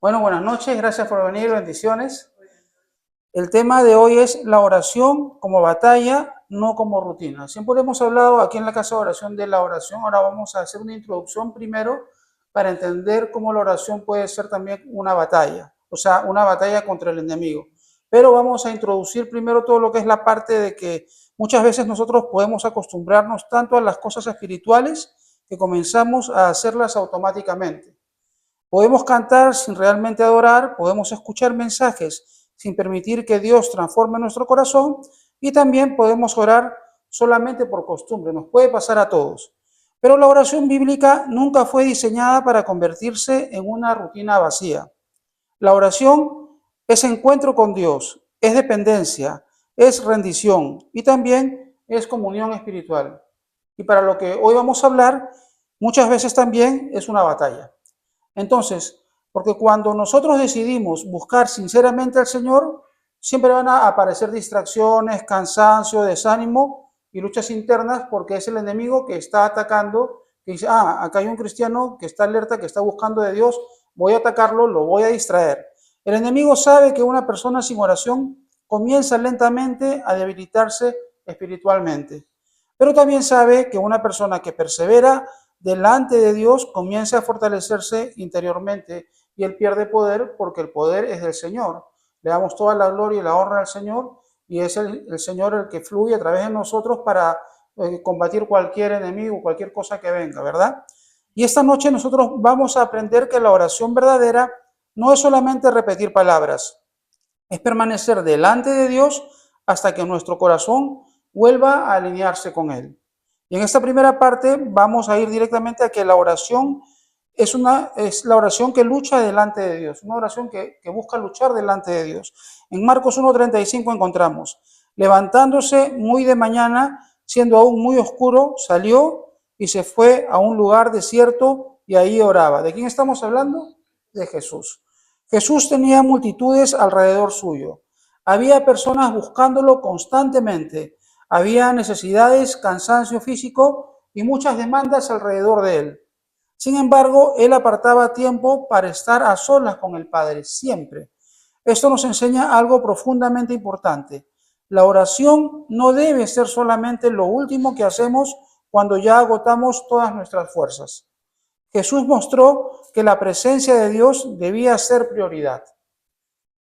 Bueno, buenas noches, gracias por venir, bendiciones. El tema de hoy es la oración como batalla, no como rutina. Siempre hemos hablado aquí en la casa de oración de la oración. Ahora vamos a hacer una introducción primero para entender cómo la oración puede ser también una batalla, o sea, una batalla contra el enemigo. Pero vamos a introducir primero todo lo que es la parte de que muchas veces nosotros podemos acostumbrarnos tanto a las cosas espirituales que comenzamos a hacerlas automáticamente. Podemos cantar sin realmente adorar, podemos escuchar mensajes sin permitir que Dios transforme nuestro corazón y también podemos orar solamente por costumbre, nos puede pasar a todos. Pero la oración bíblica nunca fue diseñada para convertirse en una rutina vacía. La oración es encuentro con Dios, es dependencia, es rendición y también es comunión espiritual. Y para lo que hoy vamos a hablar, muchas veces también es una batalla. Entonces, porque cuando nosotros decidimos buscar sinceramente al Señor, siempre van a aparecer distracciones, cansancio, desánimo y luchas internas, porque es el enemigo que está atacando, que dice, acá hay un cristiano que está alerta, que está buscando de Dios, voy a atacarlo, lo voy a distraer. El enemigo sabe que una persona sin oración comienza lentamente a debilitarse espiritualmente, pero también sabe que una persona que persevera delante de Dios comienza a fortalecerse interiormente y él pierde poder porque el poder es del Señor. Le damos toda la gloria y la honra al Señor y es el Señor el que fluye a través de nosotros para combatir cualquier enemigo, cualquier cosa que venga, ¿verdad? Y esta noche nosotros vamos a aprender que la oración verdadera no es solamente repetir palabras, es permanecer delante de Dios hasta que nuestro corazón vuelva a alinearse con Él. Y en esta primera parte vamos a ir directamente a que la oración es la oración que lucha delante de Dios, una oración que busca luchar delante de Dios. En Marcos 1:35 encontramos, levantándose muy de mañana, siendo aún muy oscuro, salió y se fue a un lugar desierto y ahí oraba. ¿De quién estamos hablando? De Jesús. Jesús tenía multitudes alrededor suyo. Había personas buscándolo constantemente. Había necesidades, cansancio físico y muchas demandas alrededor de él. Sin embargo, él apartaba tiempo para estar a solas con el Padre, siempre. Esto nos enseña algo profundamente importante. La oración no debe ser solamente lo último que hacemos cuando ya agotamos todas nuestras fuerzas. Jesús mostró que la presencia de Dios debía ser prioridad.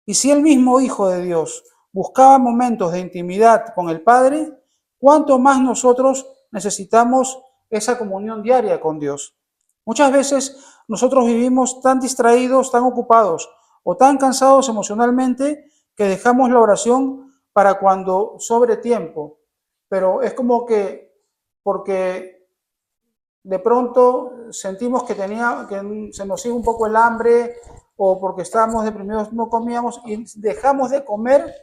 Y si el mismo Hijo de Dios buscaba momentos de intimidad con el Padre, ¿cuánto más nosotros necesitamos esa comunión diaria con Dios? Muchas veces nosotros vivimos tan distraídos, tan ocupados o tan cansados emocionalmente que dejamos la oración para cuando sobre tiempo. Pero es como que porque de pronto sentimos que se nos sigue un poco el hambre o porque estábamos deprimidos no comíamos y dejamos de comer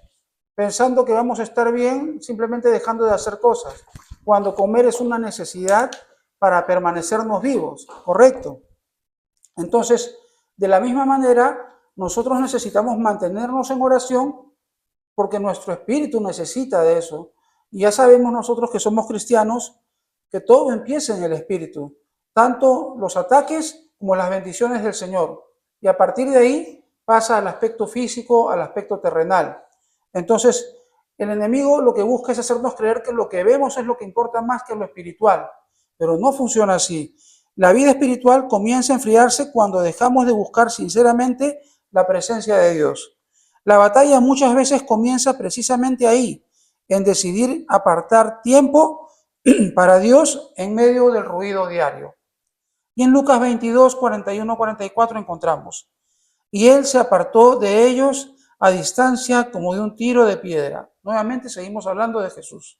pensando que vamos a estar bien simplemente dejando de hacer cosas, cuando comer es una necesidad para permanecernos vivos, ¿correcto? Entonces, de la misma manera, nosotros necesitamos mantenernos en oración porque nuestro espíritu necesita de eso. Y ya sabemos nosotros que somos cristianos que todo empieza en el espíritu, tanto los ataques como las bendiciones del Señor. Y a partir de ahí pasa al aspecto físico, al aspecto terrenal. Entonces, el enemigo lo que busca es hacernos creer que lo que vemos es lo que importa más que lo espiritual, pero no funciona así. La vida espiritual comienza a enfriarse cuando dejamos de buscar sinceramente la presencia de Dios. La batalla muchas veces comienza precisamente ahí, en decidir apartar tiempo para Dios en medio del ruido diario. Y en Lucas 22, 41, 44 encontramos, y él se apartó de ellos a distancia como de un tiro de piedra. Nuevamente seguimos hablando de Jesús.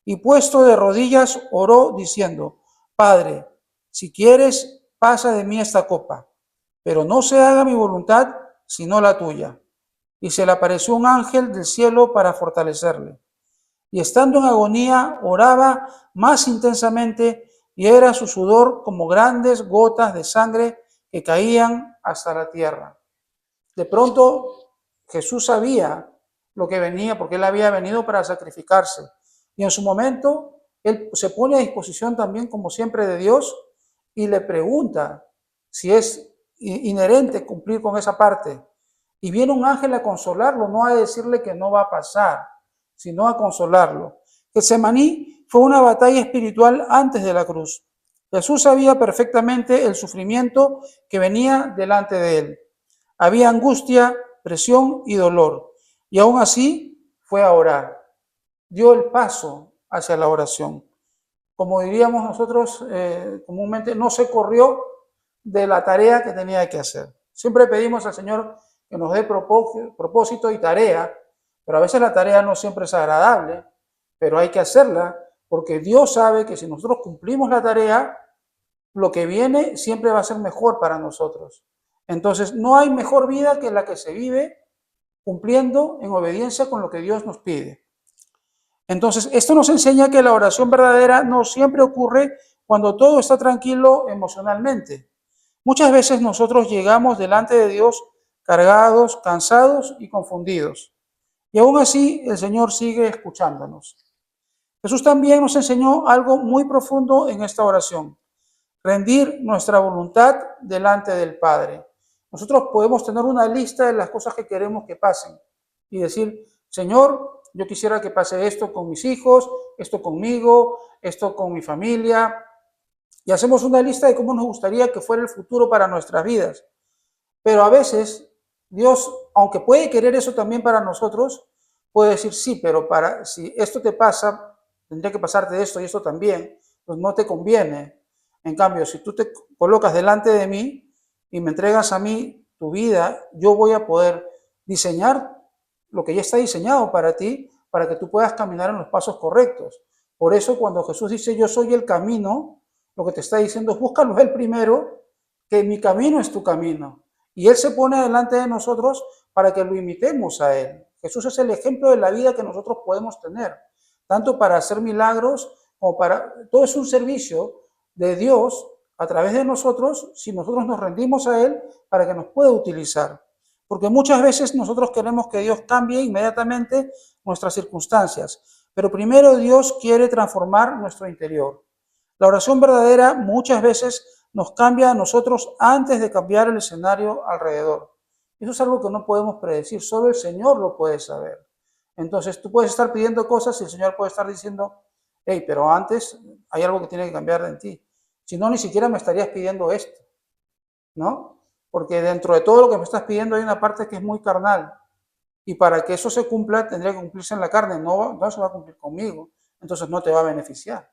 Y puesto de rodillas oró diciendo, Padre, si quieres, pasa de mí esta copa, pero no se haga mi voluntad, sino la tuya. Y se le apareció un ángel del cielo para fortalecerle. Y estando en agonía, oraba más intensamente y era su sudor como grandes gotas de sangre que caían hasta la tierra. De pronto Jesús sabía lo que venía porque él había venido para sacrificarse. Y en su momento él se pone a disposición también como siempre de Dios y le pregunta si es inherente cumplir con esa parte. Y viene un ángel a consolarlo, no a decirle que no va a pasar, sino a consolarlo. Getsemaní fue una batalla espiritual antes de la cruz. Jesús sabía perfectamente el sufrimiento que venía delante de él. Había angustia, presión y dolor. Y aún así fue a orar. Dio el paso hacia la oración. Como diríamos nosotros comúnmente, no se corrió de la tarea que tenía que hacer. Siempre pedimos al Señor que nos dé propósito y tarea, pero a veces la tarea no siempre es agradable, pero hay que hacerla porque Dios sabe que si nosotros cumplimos la tarea, lo que viene siempre va a ser mejor para nosotros. Entonces, no hay mejor vida que la que se vive cumpliendo en obediencia con lo que Dios nos pide. Entonces, esto nos enseña que la oración verdadera no siempre ocurre cuando todo está tranquilo emocionalmente. Muchas veces nosotros llegamos delante de Dios cargados, cansados y confundidos. Y aún así el Señor sigue escuchándonos. Jesús también nos enseñó algo muy profundo en esta oración: rendir nuestra voluntad delante del Padre. Nosotros podemos tener una lista de las cosas que queremos que pasen y decir: Señor, yo quisiera que pase esto con mis hijos, esto conmigo, esto con mi familia. Y hacemos una lista de cómo nos gustaría que fuera el futuro para nuestras vidas. Pero a veces Dios, aunque puede querer eso también para nosotros, puede decir: sí, pero si esto te pasa, tendría que pasarte esto y esto también, pues no te conviene. En cambio, si tú te colocas delante de mí y me entregas a mí tu vida, yo voy a poder diseñar lo que ya está diseñado para ti, para que tú puedas caminar en los pasos correctos. Por eso cuando Jesús dice: yo soy el camino, lo que te está diciendo es: búscalo él primero, que mi camino es tu camino. Y Él se pone delante de nosotros para que lo imitemos a Él. Jesús es el ejemplo de la vida que nosotros podemos tener, tanto para hacer milagros como para... Todo es un servicio de Dios a través de nosotros, si nosotros nos rendimos a Él para que nos pueda utilizar. Porque muchas veces nosotros queremos que Dios cambie inmediatamente nuestras circunstancias, pero primero Dios quiere transformar nuestro interior. La oración verdadera muchas veces nos cambia a nosotros antes de cambiar el escenario alrededor. Eso es algo que no podemos predecir, solo el Señor lo puede saber. Entonces tú puedes estar pidiendo cosas y el Señor puede estar diciendo: hey, pero antes hay algo que tiene que cambiar en ti. Si no, ni siquiera me estarías pidiendo esto, ¿no? Porque dentro de todo lo que me estás pidiendo hay una parte que es muy carnal. Y para que eso se cumpla, tendría que cumplirse en la carne, no se va a cumplir conmigo. Entonces no te va a beneficiar,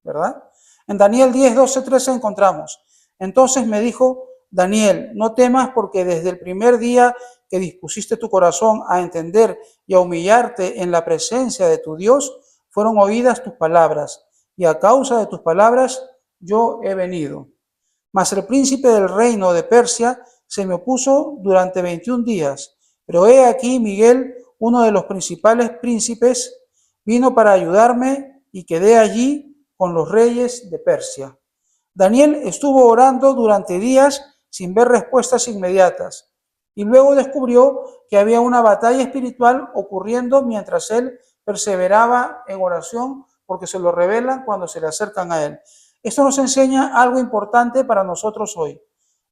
¿verdad? En Daniel 10, 12, 13 encontramos: entonces me dijo Daniel, no temas, porque desde el primer día que dispusiste tu corazón a entender y a humillarte en la presencia de tu Dios, fueron oídas tus palabras, y a causa de tus palabras yo he venido. Mas el príncipe del reino de Persia se me opuso durante 21 días, pero he aquí Miguel, uno de los principales príncipes, vino para ayudarme y quedé allí con los reyes de Persia. Daniel estuvo orando durante días sin ver respuestas inmediatas y luego descubrió que había una batalla espiritual ocurriendo mientras él perseveraba en oración, porque se lo revelan cuando se le acercan a él. Esto nos enseña algo importante para nosotros hoy.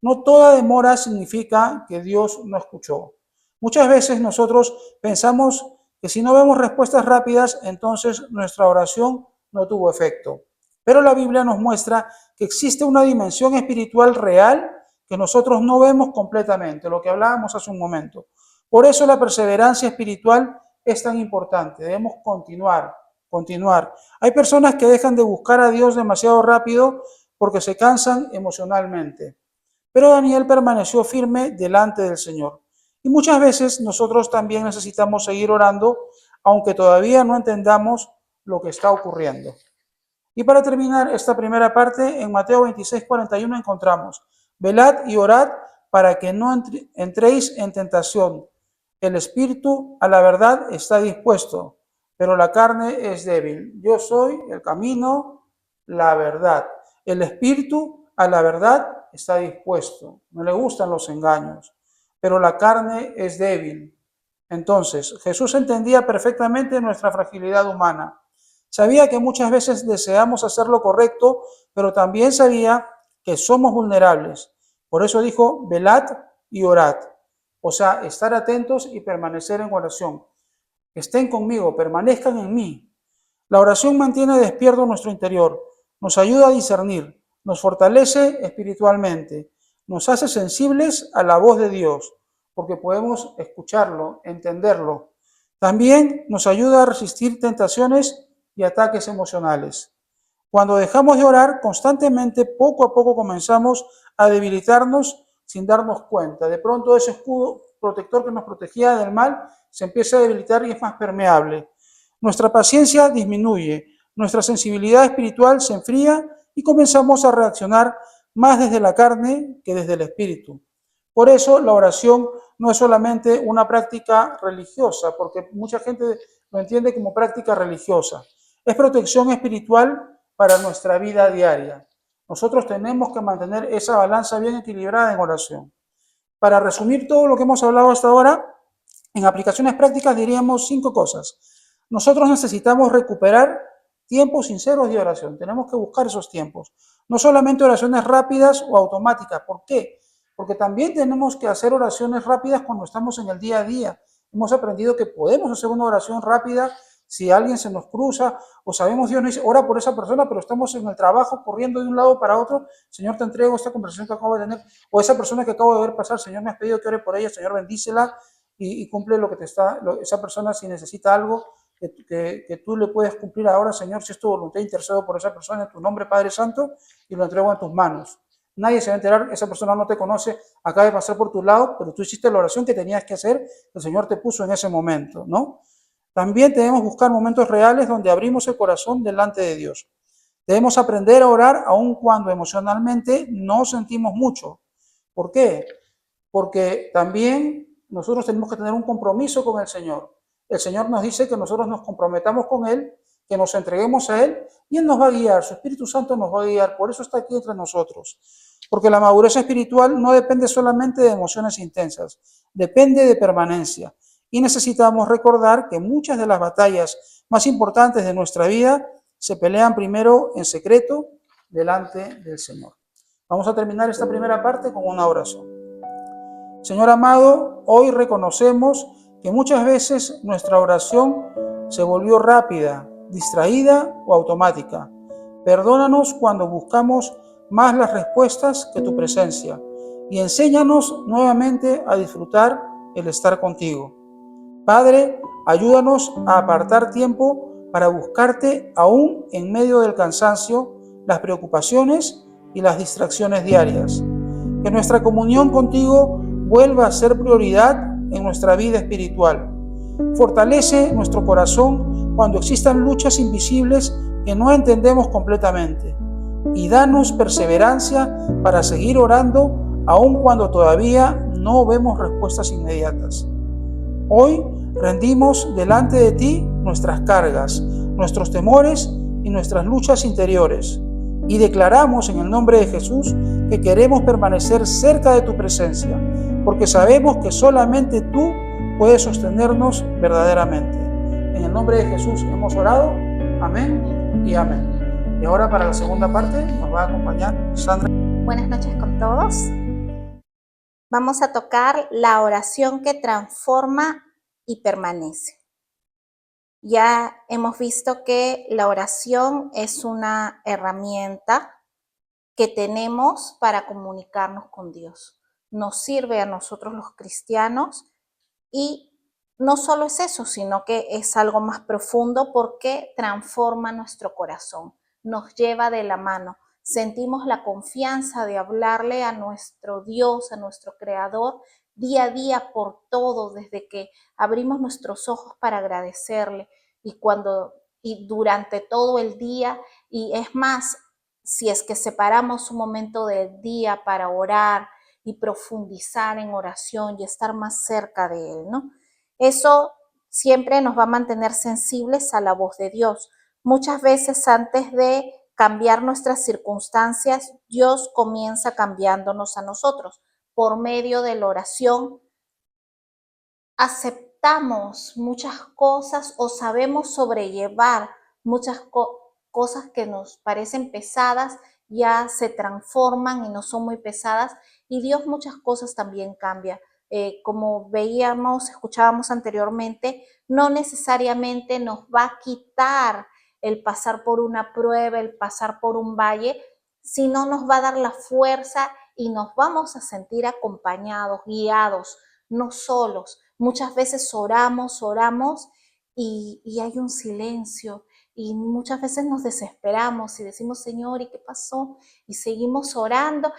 No toda demora significa que Dios no escuchó. Muchas veces nosotros pensamos que si no vemos respuestas rápidas, entonces nuestra oración no tuvo efecto. Pero la Biblia nos muestra que existe una dimensión espiritual real que nosotros no vemos completamente, lo que hablábamos hace un momento. Por eso la perseverancia espiritual es tan importante. Debemos continuar. Hay personas que dejan de buscar a Dios demasiado rápido porque se cansan emocionalmente. Pero Daniel permaneció firme delante del Señor. Y muchas veces nosotros también necesitamos seguir orando, aunque todavía no entendamos lo que está ocurriendo. Y para terminar esta primera parte, en Mateo 26, 41 encontramos: velad y orad para que no entréis en tentación. El espíritu a la verdad está dispuesto, pero la carne es débil. Yo soy el camino, la verdad. El espíritu a la verdad está dispuesto. No le gustan los engaños, pero la carne es débil. Entonces, Jesús entendía perfectamente nuestra fragilidad humana. Sabía que muchas veces deseamos hacer lo correcto, pero también sabía que somos vulnerables, Por eso dijo, velad y orad. O sea, estar atentos y permanecer en oración. Estén conmigo, permanezcan en mí. La oración mantiene despierto nuestro interior, nos ayuda a discernir, nos fortalece espiritualmente, nos hace sensibles a la voz de Dios, porque podemos escucharlo, entenderlo. También nos ayuda a resistir tentaciones y ataques emocionales. Cuando dejamos de orar constantemente, poco a poco comenzamos a debilitarnos sin darnos cuenta. De pronto ese escudo protector que nos protegía del mal se empieza a debilitar y es más permeable. Nuestra paciencia disminuye, nuestra sensibilidad espiritual se enfría y comenzamos a reaccionar más desde la carne que desde el espíritu. Por eso la oración no es solamente una práctica religiosa, porque mucha gente lo entiende como práctica religiosa. Es protección espiritual para nuestra vida diaria. Nosotros tenemos que mantener esa balanza bien equilibrada en oración. Para resumir todo lo que hemos hablado hasta ahora, en aplicaciones prácticas diríamos 5 cosas. Nosotros necesitamos recuperar tiempos sinceros de oración. Tenemos que buscar esos tiempos. No solamente oraciones rápidas o automáticas. ¿Por qué? Porque también tenemos que hacer oraciones rápidas cuando estamos en el día a día. Hemos aprendido que podemos hacer una oración rápida si alguien se nos cruza o sabemos Dios nos dice, ora por esa persona, pero estamos en el trabajo corriendo de un lado para otro. Señor, te entrego esta conversación que acabo de tener o esa persona que acabo de ver pasar. Señor, me has pedido que ore por ella. Señor, bendícela y cumple lo que te está, esa persona si necesita algo que tú le puedes cumplir ahora, Señor, si es tu voluntad, intercedo por esa persona en tu nombre, Padre Santo, y lo entrego en tus manos. Nadie se va a enterar, esa persona no te conoce, acaba de pasar por tu lado, pero tú hiciste la oración que tenías que hacer, el Señor te puso en ese momento, ¿no? También debemos buscar momentos reales donde abrimos el corazón delante de Dios. Debemos aprender a orar aun cuando emocionalmente no sentimos mucho. ¿Por qué? Porque también nosotros tenemos que tener un compromiso con el Señor. El Señor nos dice que nosotros nos comprometamos con Él, que nos entreguemos a Él y Él nos va a guiar, su Espíritu Santo nos va a guiar, por eso está aquí entre nosotros. Porque la madurez espiritual no depende solamente de emociones intensas, depende de permanencia. Y necesitamos recordar que muchas de las batallas más importantes de nuestra vida se pelean primero en secreto delante del Señor. Vamos a terminar esta primera parte con una oración. Señor amado, hoy reconocemos que muchas veces nuestra oración se volvió rápida, distraída o automática. Perdónanos cuando buscamos más las respuestas que tu presencia y enséñanos nuevamente a disfrutar el estar contigo. Padre, ayúdanos a apartar tiempo para buscarte aún en medio del cansancio, las preocupaciones y las distracciones diarias. Que nuestra comunión contigo vuelva a ser prioridad en nuestra vida espiritual. Fortalece nuestro corazón cuando existan luchas invisibles que no entendemos completamente. Y danos perseverancia para seguir orando aun cuando todavía no vemos respuestas inmediatas. Hoy rendimos delante de ti nuestras cargas, nuestros temores y nuestras luchas interiores. Y declaramos en el nombre de Jesús que queremos permanecer cerca de tu presencia, porque sabemos que solamente tú puedes sostenernos verdaderamente. En el nombre de Jesús hemos orado. Amén y amén. Y ahora para la segunda parte nos va a acompañar Sandra. Buenas noches con todos. Vamos a tocar la oración que transforma y permanece. Ya hemos visto que la oración es una herramienta que tenemos para comunicarnos con Dios. Nos sirve a nosotros los cristianos y no solo es eso, sino que es algo más profundo porque transforma nuestro corazón, nos lleva de la mano. Sentimos la confianza de hablarle a nuestro Dios, a nuestro Creador, día a día por todo, desde que abrimos nuestros ojos para agradecerle y durante todo el día. Y es más, si es que separamos un momento del día para orar y profundizar en oración y estar más cerca de Él, ¿no? Eso siempre nos va a mantener sensibles a la voz de Dios. Muchas veces antes de cambiar nuestras circunstancias, Dios comienza cambiándonos a nosotros. Por medio de la oración, aceptamos muchas cosas o sabemos sobrellevar muchas cosas que nos parecen pesadas, ya se transforman y no son muy pesadas Y Dios muchas cosas también cambia. Como veíamos, escuchábamos anteriormente, no necesariamente nos va a quitar el pasar por una prueba, el pasar por un valle, sino nos va a dar la fuerza y nos vamos a sentir acompañados, guiados, no solos. Muchas veces oramos y hay un silencio y muchas veces nos desesperamos y decimos, Señor, ¿y qué pasó? Y seguimos orando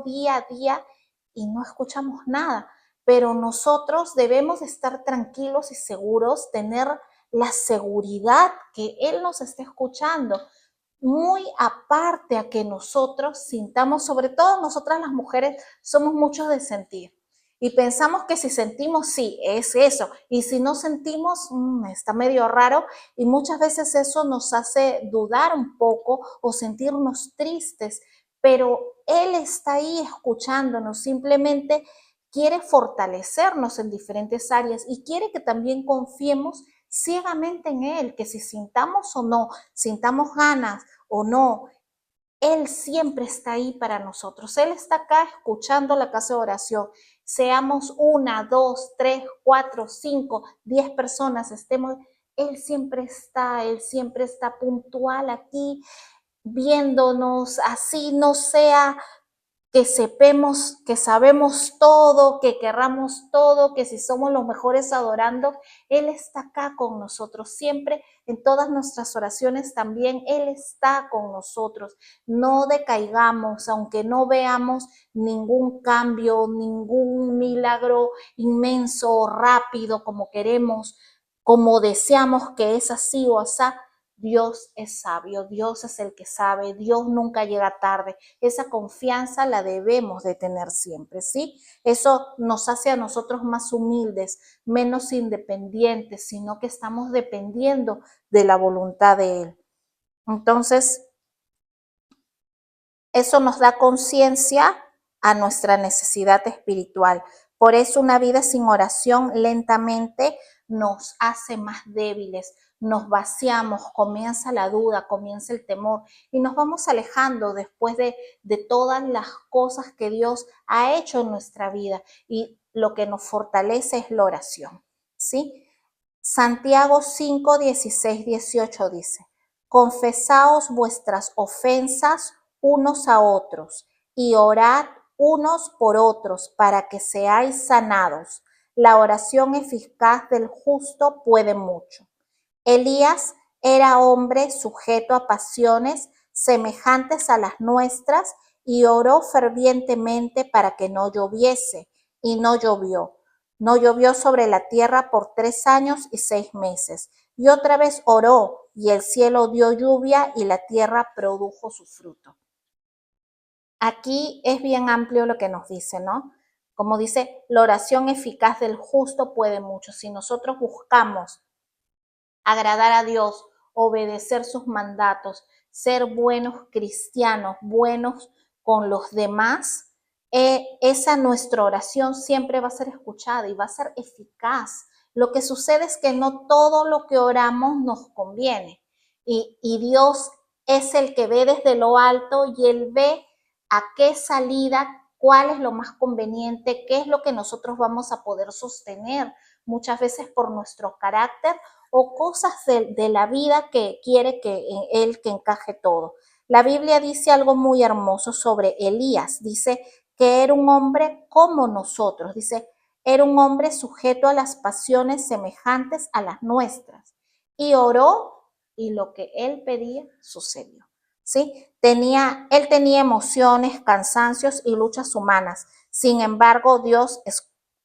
día a día y no escuchamos nada. Pero nosotros debemos estar tranquilos y seguros, tener la seguridad que Él nos está escuchando, muy aparte a que nosotros sintamos, sobre todo nosotras las mujeres, somos muchos de sentir. Y pensamos que si sentimos, sí, es eso. Y si no sentimos, está medio raro. Y muchas veces eso nos hace dudar un poco o sentirnos tristes. Pero Él está ahí escuchándonos, simplemente quiere fortalecernos en diferentes áreas y quiere que también confiemos ciegamente en Él, que si sintamos o no, sintamos ganas o no, Él siempre está ahí para nosotros. Él está acá escuchando la casa de oración. Seamos 1, 2, 3, 4, 5, 10 personas, estemos, Él siempre está puntual aquí, viéndonos, así no sea que sepamos, que sabemos todo, que querramos todo, que si somos los mejores adorando, Él está acá con nosotros siempre, en todas nuestras oraciones también, Él está con nosotros. No decaigamos, aunque no veamos ningún cambio, ningún milagro inmenso, rápido, como queremos, como deseamos que es así o así. Dios es sabio, Dios es el que sabe, Dios nunca llega tarde. Esa confianza la debemos de tener siempre, ¿sí? Eso nos hace a nosotros más humildes, menos independientes, sino que estamos dependiendo de la voluntad de Él. Entonces, eso nos da conciencia a nuestra necesidad espiritual. Por eso una vida sin oración lentamente nos hace más débiles, nos vaciamos, comienza la duda, comienza el temor y nos vamos alejando después de todas las cosas que Dios ha hecho en nuestra vida y lo que nos fortalece es la oración, ¿sí? Santiago 5, 16, 18 dice, confesaos vuestras ofensas unos a otros y orad unos por otros para que seáis sanados. La oración eficaz del justo puede mucho. Elías era hombre sujeto a pasiones semejantes a las nuestras y oró fervientemente para que no lloviese, y no llovió. No llovió sobre la tierra por 3 años y 6 meses. Y otra vez oró, y el cielo dio lluvia y la tierra produjo su fruto. Aquí es bien amplio lo que nos dice, ¿no? Como dice, la oración eficaz del justo puede mucho. Si nosotros buscamos agradar a Dios, obedecer sus mandatos, ser buenos cristianos, buenos con los demás, esa nuestra oración siempre va a ser escuchada y va a ser eficaz. Lo que sucede es que no todo lo que oramos nos conviene y Dios es el que ve desde lo alto y Él ve a qué salida, cuál es lo más conveniente, qué es lo que nosotros vamos a poder sostener, muchas veces por nuestro carácter o cosas de la vida que quiere que Él que encaje todo. La Biblia dice algo muy hermoso sobre Elías. Dice que era un hombre como nosotros. Dice, era un hombre sujeto a las pasiones semejantes a las nuestras. Y oró y lo que él pedía sucedió. ¿Sí? Él tenía emociones, cansancios y luchas humanas. Sin embargo, Dios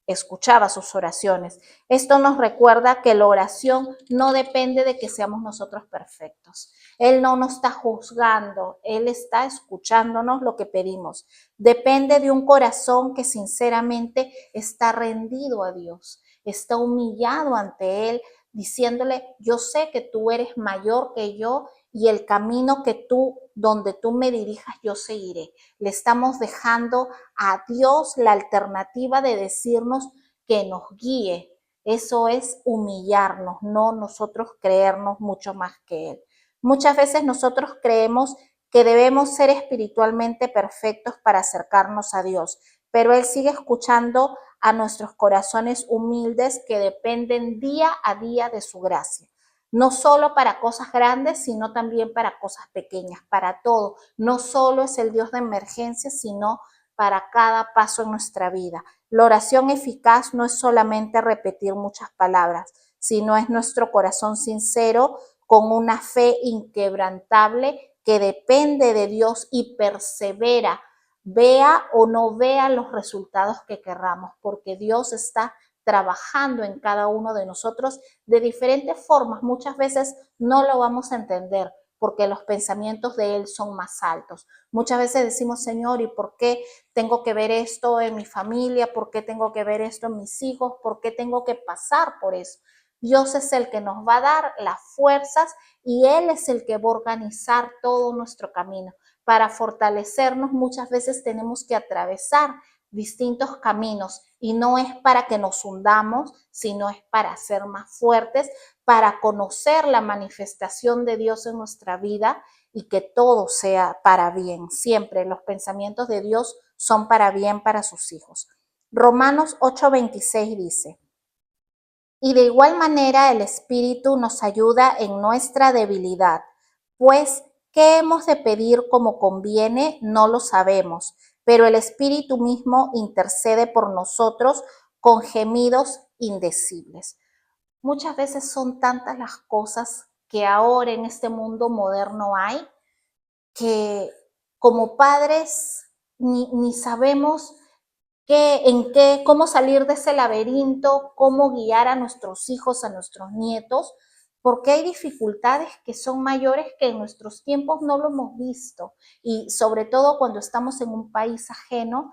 escuchaba sus oraciones. Esto nos recuerda que la oración no depende de que seamos nosotros perfectos. Él no nos está juzgando, Él está escuchándonos lo que pedimos. Depende de un corazón que sinceramente está rendido a Dios, está humillado ante Él, diciéndole, yo sé que tú eres mayor que yo y el camino que donde tú me dirijas, yo seguiré. Le estamos dejando a Dios la alternativa de decirnos que nos guíe. Eso es humillarnos, no nosotros creernos mucho más que Él. Muchas veces nosotros creemos que debemos ser espiritualmente perfectos para acercarnos a Dios, pero Él sigue escuchando a nuestros corazones humildes que dependen día a día de su gracia. No solo para cosas grandes, sino también para cosas pequeñas, para todo. No solo es el Dios de emergencia, sino para cada paso en nuestra vida. La oración eficaz no es solamente repetir muchas palabras, sino es nuestro corazón sincero con una fe inquebrantable que depende de Dios y persevera, vea o no vea los resultados que querramos, porque Dios está trabajando en cada uno de nosotros de diferentes formas. Muchas veces no lo vamos a entender porque los pensamientos de Él son más altos. Muchas veces decimos, Señor, ¿y por qué tengo que ver esto en mi familia? ¿Por qué tengo que ver esto en mis hijos? ¿Por qué tengo que pasar por eso? Dios es el que nos va a dar las fuerzas y Él es el que va a organizar todo nuestro camino. Para fortalecernos muchas veces tenemos que atravesar distintos caminos y no es para que nos hundamos, sino es para ser más fuertes, para conocer la manifestación de Dios en nuestra vida y que todo sea para bien. Siempre los pensamientos de Dios son para bien para sus hijos. Romanos 8:26 dice, y de igual manera el Espíritu nos ayuda en nuestra debilidad, pues ¿qué hemos de pedir como conviene? No lo sabemos, pero el Espíritu mismo intercede por nosotros con gemidos indecibles. Muchas veces son tantas las cosas que ahora en este mundo moderno hay que como padres ni sabemos cómo salir de ese laberinto, cómo guiar a nuestros hijos, a nuestros nietos, porque hay dificultades que son mayores que en nuestros tiempos no lo hemos visto. Y sobre todo cuando estamos en un país ajeno,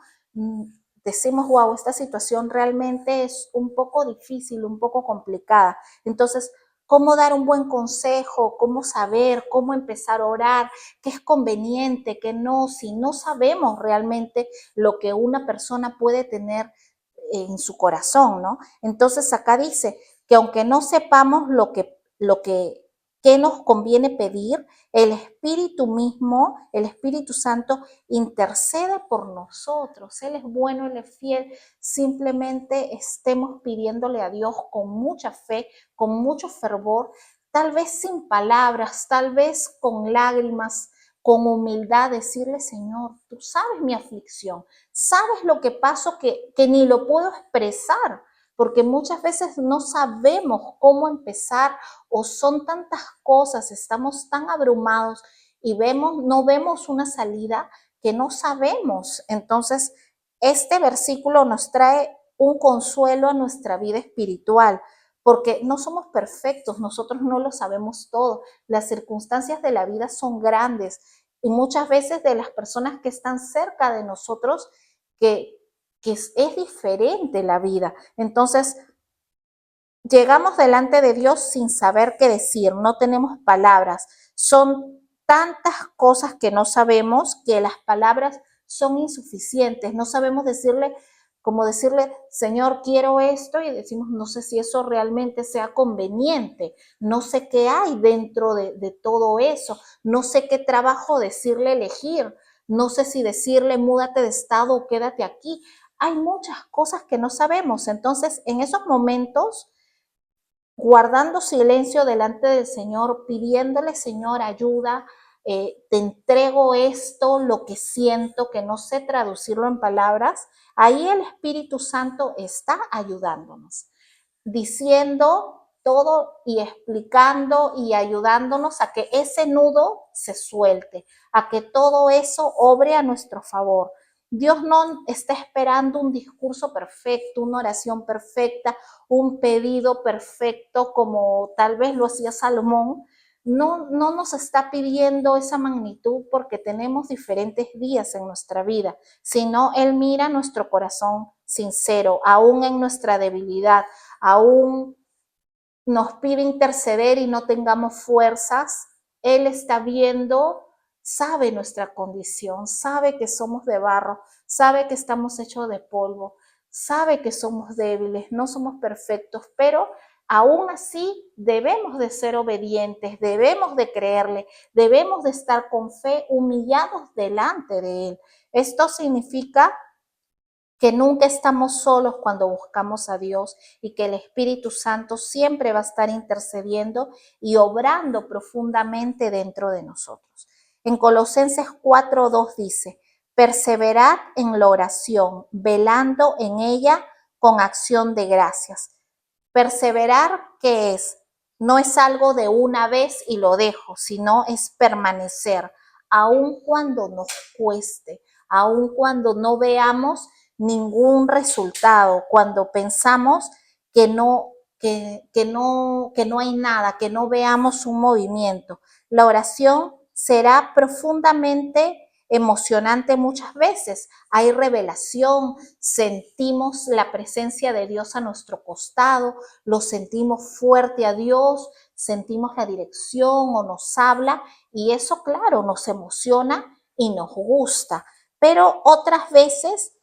decimos, wow, esta situación realmente es un poco difícil, un poco complicada. Entonces, cómo dar un buen consejo, cómo saber, cómo empezar a orar, qué es conveniente, qué no, si no sabemos realmente lo que una persona puede tener en su corazón, ¿no? Entonces acá dice que aunque no sepamos qué nos conviene pedir, el Espíritu mismo, el Espíritu Santo, intercede por nosotros. Él es bueno, Él es fiel. Simplemente estemos pidiéndole a Dios con mucha fe, con mucho fervor, tal vez sin palabras, tal vez con lágrimas, con humildad, decirle, Señor, tú sabes mi aflicción, sabes lo que paso que ni lo puedo expresar, porque muchas veces no sabemos cómo empezar o son tantas cosas, estamos tan abrumados y no vemos una salida que no sabemos. Entonces, este versículo nos trae un consuelo a nuestra vida espiritual, porque no somos perfectos, nosotros no lo sabemos todo, las circunstancias de la vida son grandes y muchas veces de las personas que están cerca de nosotros, que es diferente la vida. Entonces, llegamos delante de Dios sin saber qué decir, no tenemos palabras. Son tantas cosas que no sabemos que las palabras son insuficientes. No sabemos decirle, como decirle, Señor, quiero esto, y decimos, no sé si eso realmente sea conveniente, no sé qué hay dentro de todo eso, no sé qué trabajo decirle elegir, no sé si decirle, múdate de estado o quédate aquí. Hay muchas cosas que no sabemos. Entonces, en esos momentos, guardando silencio delante del Señor, pidiéndole, Señor, ayuda, te entrego esto, lo que siento, que no sé traducirlo en palabras, ahí el Espíritu Santo está ayudándonos, diciendo todo y explicando y ayudándonos a que ese nudo se suelte, a que todo eso obre a nuestro favor. Dios no está esperando un discurso perfecto, una oración perfecta, un pedido perfecto como tal vez lo hacía Salomón. No nos está pidiendo esa magnitud porque tenemos diferentes días en nuestra vida, sino Él mira nuestro corazón sincero, aún en nuestra debilidad, aún nos pide interceder y no tengamos fuerzas. Él está viendo, sabe nuestra condición, sabe que somos de barro, sabe que estamos hechos de polvo, sabe que somos débiles, no somos perfectos, pero aún así debemos de ser obedientes, debemos de creerle, debemos de estar con fe humillados delante de Él. Esto significa que nunca estamos solos cuando buscamos a Dios y que el Espíritu Santo siempre va a estar intercediendo y obrando profundamente dentro de nosotros. En Colosenses 4:2 dice, perseverad en la oración, velando en ella con acción de gracias. Perseverar, ¿qué es? No es algo de una vez y lo dejo, sino es permanecer, aun cuando nos cueste, aun cuando no veamos ningún resultado, cuando pensamos que no hay nada, que no veamos un movimiento. La oración será profundamente emocionante muchas veces. Hay revelación, sentimos la presencia de Dios a nuestro costado, lo sentimos fuerte a Dios, sentimos la dirección o nos habla y eso, claro, nos emociona y nos gusta. Pero otras veces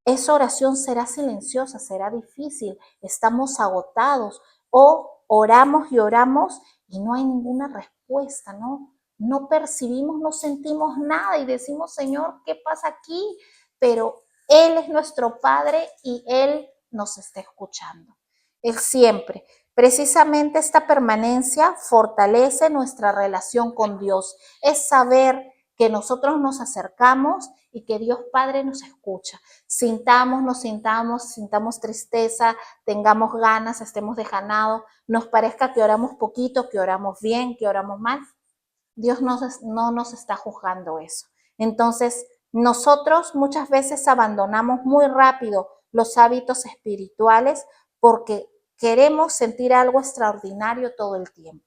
esa oración será silenciosa, será difícil, estamos agotados o oramos y no hay ninguna respuesta, ¿no? No percibimos, no sentimos nada y decimos, Señor, ¿qué pasa aquí? Pero Él es nuestro Padre y Él nos está escuchando. Él siempre. Precisamente esta permanencia fortalece nuestra relación con Dios. Es saber que nosotros nos acercamos y que Dios Padre nos escucha. Sintamos tristeza, tengamos ganas, estemos desganados, nos parezca que oramos poquito, que oramos bien, que oramos mal. Dios no nos está juzgando eso. Entonces, nosotros muchas veces abandonamos muy rápido los hábitos espirituales porque queremos sentir algo extraordinario todo el tiempo.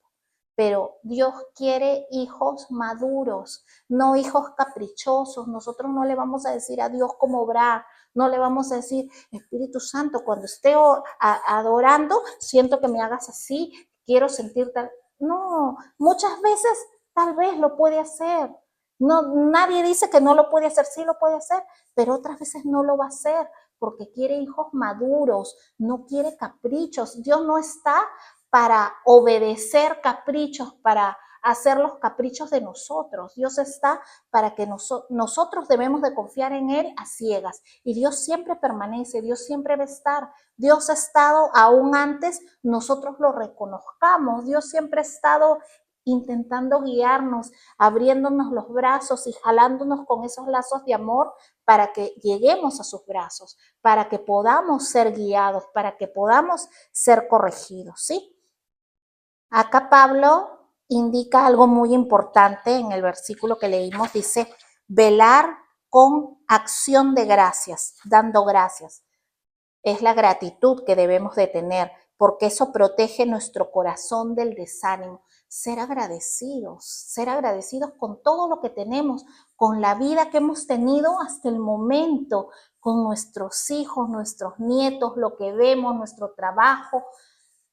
Pero Dios quiere hijos maduros, no hijos caprichosos.Nosotros no le vamos a decir a Dios cómo obrar, no le vamos a decir, Espíritu Santo, cuando esté adorando, siento que me hagas así, quiero sentir tal. No, muchas veces tal vez lo puede hacer. No, nadie dice que no lo puede hacer, sí lo puede hacer, pero otras veces no lo va a hacer porque quiere hijos maduros, no quiere caprichos. Dios no está para obedecer caprichos, para hacer los caprichos de nosotros. Dios está para que nosotros debemos de confiar en Él a ciegas. Y Dios siempre permanece, Dios siempre va a estar. Dios ha estado aún antes, nosotros lo reconozcamos. Dios siempre ha estado intentando guiarnos, abriéndonos los brazos y jalándonos con esos lazos de amor para que lleguemos a sus brazos, para que podamos ser guiados, para que podamos ser corregidos, ¿sí? Acá Pablo indica algo muy importante en el versículo que leímos, dice, velar con acción de gracias, dando gracias. Es la gratitud que debemos de tener, porque eso protege nuestro corazón del desánimo. Ser agradecidos con todo lo que tenemos, con la vida que hemos tenido hasta el momento, con nuestros hijos, nuestros nietos, lo que vemos, nuestro trabajo,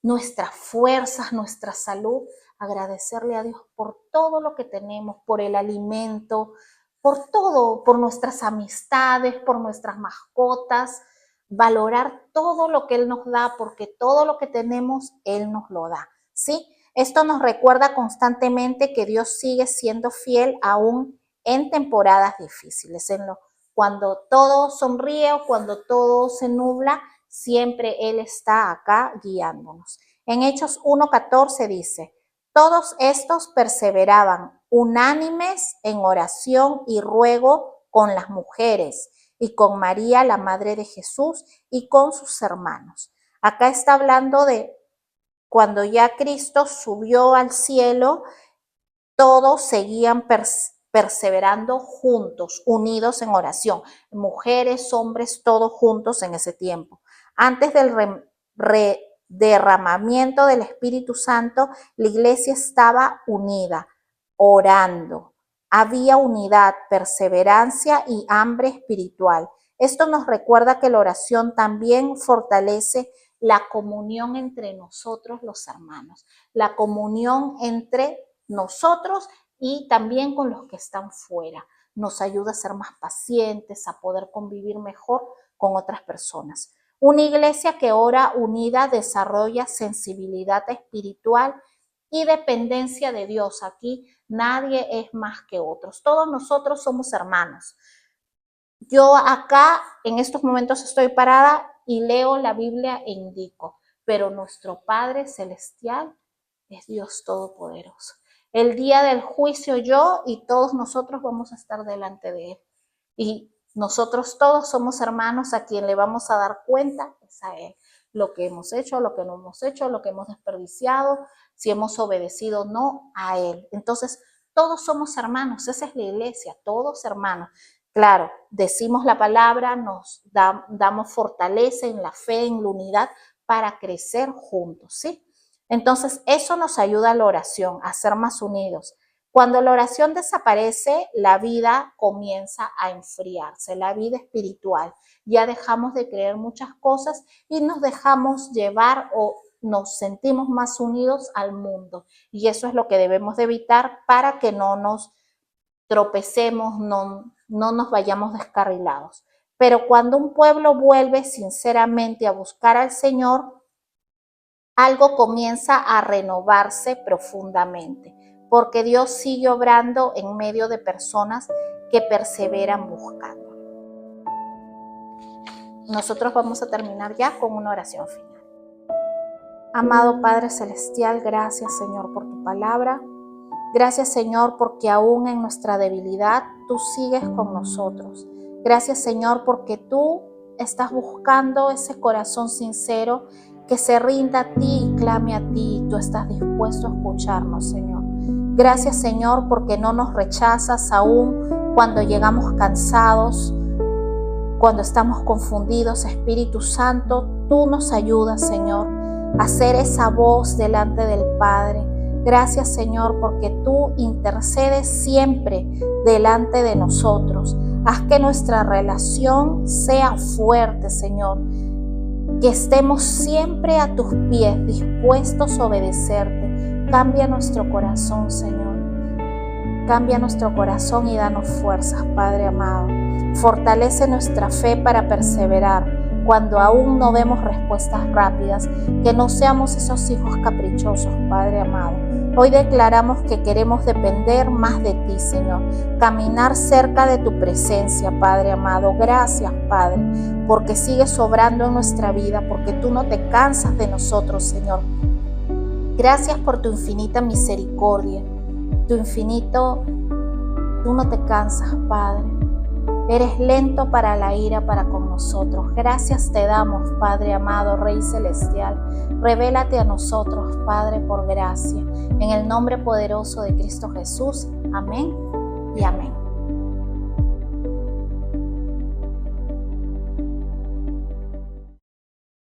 nuestras fuerzas, nuestra salud, agradecerle a Dios por todo lo que tenemos, por el alimento, por todo, por nuestras amistades, por nuestras mascotas, valorar todo lo que Él nos da, porque todo lo que tenemos, Él nos lo da, ¿sí? Esto nos recuerda constantemente que Dios sigue siendo fiel aún en temporadas difíciles, cuando todo sonríe o cuando todo se nubla, siempre Él está acá guiándonos. En Hechos 1:14 dice, todos estos perseveraban unánimes en oración y ruego con las mujeres y con María, la madre de Jesús, y con sus hermanos. Acá está hablando de cuando ya Cristo subió al cielo, todos seguían perseverando juntos, unidos en oración, mujeres, hombres, todos juntos en ese tiempo. Antes del derramamiento del Espíritu Santo, la iglesia estaba unida, orando. Había unidad, perseverancia y hambre espiritual. Esto nos recuerda que la oración también fortalece la comunión entre nosotros los hermanos, la comunión entre nosotros y también con los que están fuera. Nos ayuda a ser más pacientes, a poder convivir mejor con otras personas. Una iglesia que ora unida desarrolla sensibilidad espiritual y dependencia de Dios. Aquí nadie es más que otros. Todos nosotros somos hermanos. Yo acá en estos momentos estoy parada y leo la Biblia e indico, pero nuestro Padre Celestial es Dios Todopoderoso. El día del juicio yo y todos nosotros vamos a estar delante de Él. Y nosotros todos somos hermanos a quien le vamos a dar cuenta es a Él. Lo que hemos hecho, lo que no hemos hecho, lo que hemos desperdiciado, si hemos obedecido o no a Él. Entonces, todos somos hermanos, esa es la iglesia, todos hermanos. Claro, decimos la palabra, nos damos fortaleza en la fe, en la unidad, para crecer juntos, ¿sí? Entonces, eso nos ayuda a la oración, a ser más unidos. Cuando la oración desaparece, la vida comienza a enfriarse, la vida espiritual. Ya dejamos de creer muchas cosas y nos dejamos llevar o nos sentimos más unidos al mundo. Y eso es lo que debemos de evitar para que no nos tropecemos, no nos vayamos descarrilados. Pero cuando un pueblo vuelve sinceramente a buscar al Señor, algo comienza a renovarse profundamente, porque Dios sigue obrando en medio de personas que perseveran buscando. Nosotros vamos a terminar ya con una oración final. Amado Padre Celestial, gracias Señor por tu palabra. Gracias Señor porque aún en nuestra debilidad tú sigues con nosotros. Gracias Señor porque tú estás buscando ese corazón sincero que se rinda a ti y clame a ti. Tú estás dispuesto a escucharnos, Señor. Gracias Señor porque no nos rechazas aún cuando llegamos cansados, cuando estamos confundidos. Espíritu Santo, tú nos ayudas, Señor, a ser esa voz delante del Padre. Gracias Señor porque tú intercedes siempre delante de nosotros. Haz que nuestra relación sea fuerte, Señor. Que estemos siempre a tus pies, dispuestos a obedecerte. Cambia nuestro corazón, Señor. Cambia nuestro corazón y danos fuerzas, Padre amado. Fortalece nuestra fe para perseverar cuando aún no vemos respuestas rápidas. Que no seamos esos hijos caprichosos, Padre amado. Hoy declaramos que queremos depender más de ti, Señor. Caminar cerca de tu presencia, Padre amado. Gracias, Padre, porque sigues obrando en nuestra vida, porque tú no te cansas de nosotros, Señor. Gracias por tu infinita misericordia. Tú no te cansas, Padre. Eres lento para la ira para con nosotros. Gracias te damos, Padre amado, Rey Celestial. Revélate a nosotros, Padre, por gracia. En el nombre poderoso de Cristo Jesús. Amén y amén.